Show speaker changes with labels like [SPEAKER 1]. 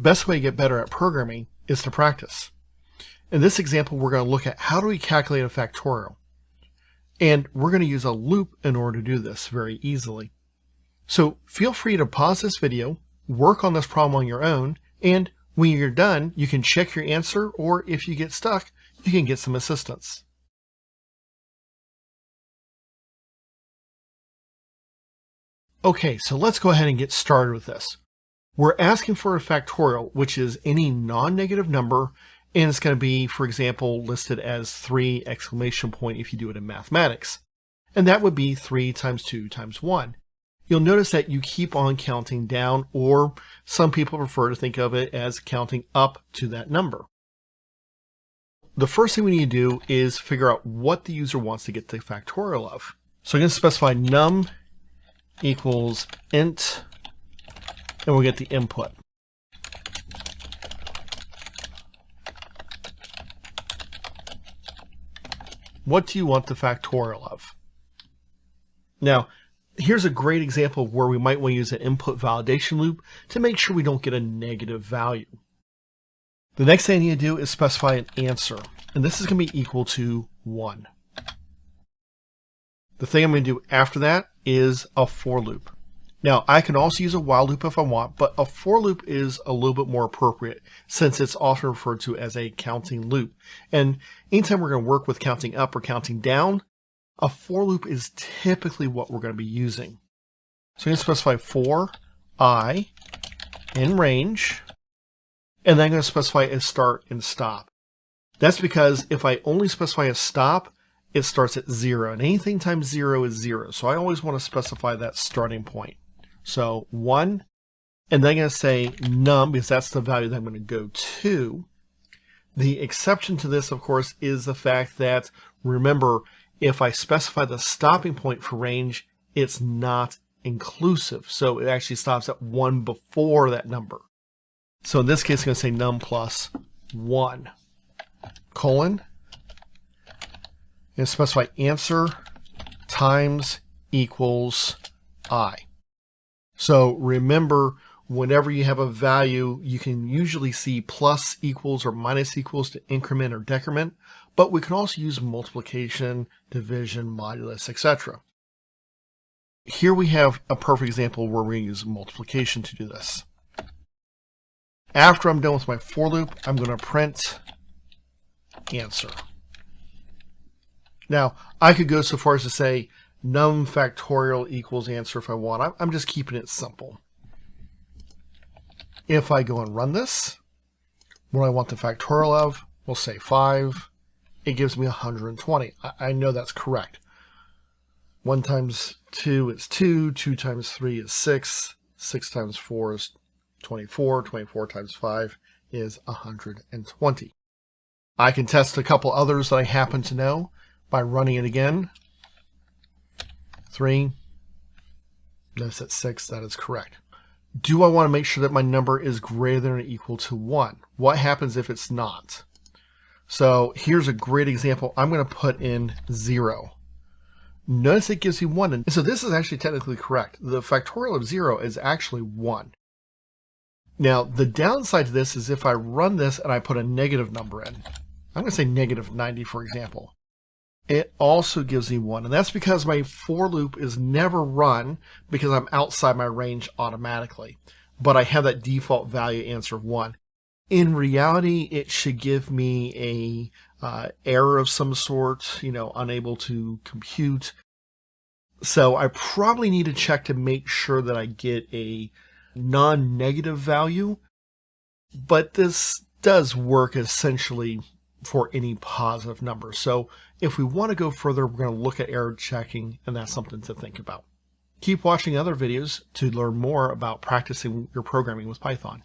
[SPEAKER 1] The best way to get better at programming is to practice. In this example, we're going to look at how do we calculate a factorial. And we're going to use a loop in order to do this very easily. So feel free to pause this video, work on this problem on your own, and when you're done, you can check your answer, or if you get stuck, you can get some assistance. Okay, so let's go ahead and get started with this. We're asking for a factorial, which is any non-negative number, and it's going to be, for example, listed as 3 exclamation point if you do it in mathematics. And that would be 3 times 2 times 1. You'll notice that you keep on counting down, or some people prefer to think of it as counting up to that number. The first thing we need to do is figure out what the user wants to get the factorial of. So I'm going to specify num equals int, and we'll get the input. What do you want the factorial of? Now, here's a great example of where we might want to use an input validation loop to make sure we don't get a negative value. The next thing I need to do is specify an answer, and this is going to be equal to 1. The thing I'm going to do after that is a for loop. Now, I can also use a while loop if I want, but a for loop is a little bit more appropriate since it's often referred to as a counting loop. And anytime we're going to work with counting up or counting down, a for loop is typically what we're going to be using. So I'm going to specify for I in range, and then I'm going to specify a start and stop. That's because if I only specify a stop, it starts at 0, and anything times 0 is 0. So I always want to specify that starting point. So 1, and then I'm going to say num, because that's the value that I'm going to go to. The exception to this, of course, is the fact that, remember, if I specify the stopping point for range, it's not inclusive. So it actually stops at 1 before that number. So in this case, I'm going to say num plus 1, colon, and specify answer times equals I. So remember, whenever you have a value, you can usually see plus equals or minus equals to increment or decrement, but we can also use multiplication, division, modulus, etc. Here we have a perfect example where we use multiplication to do this. After I'm done with my for loop, I'm going to print answer. Now, I could go so far as to say num factorial equals answer if I want. I'm just keeping it simple. If I go and run this, what I want the factorial of, we'll say 5. It gives me 120. I know that's correct. 1 times 2 is 2. 2 times 3 is 6. 6 times 4 is 24. 24 times 5 is 120. I can test a couple others that I happen to know by running it again. 3. Notice at 6, that is correct. Do I want to make sure that my number is greater than or equal to 1? What happens if it's not? So here's a great example. I'm going to put in 0. Notice it gives you 1. And so this is actually technically correct. The factorial of 0 is actually 1. Now, the downside to this is if I run this and I put a negative number in. I'm going to say negative 90, for example. It also gives me 1, and that's because my for loop is never run because I'm outside my range automatically. But I have that default value answer of 1. In reality, it should give me a error of some sort, unable to compute. So I probably need to check to make sure that I get a non-negative value. But this does work essentially for any positive number. So if we want to go further, we're going to look at error checking, and that's something to think about. Keep watching other videos to learn more about practicing your programming with Python.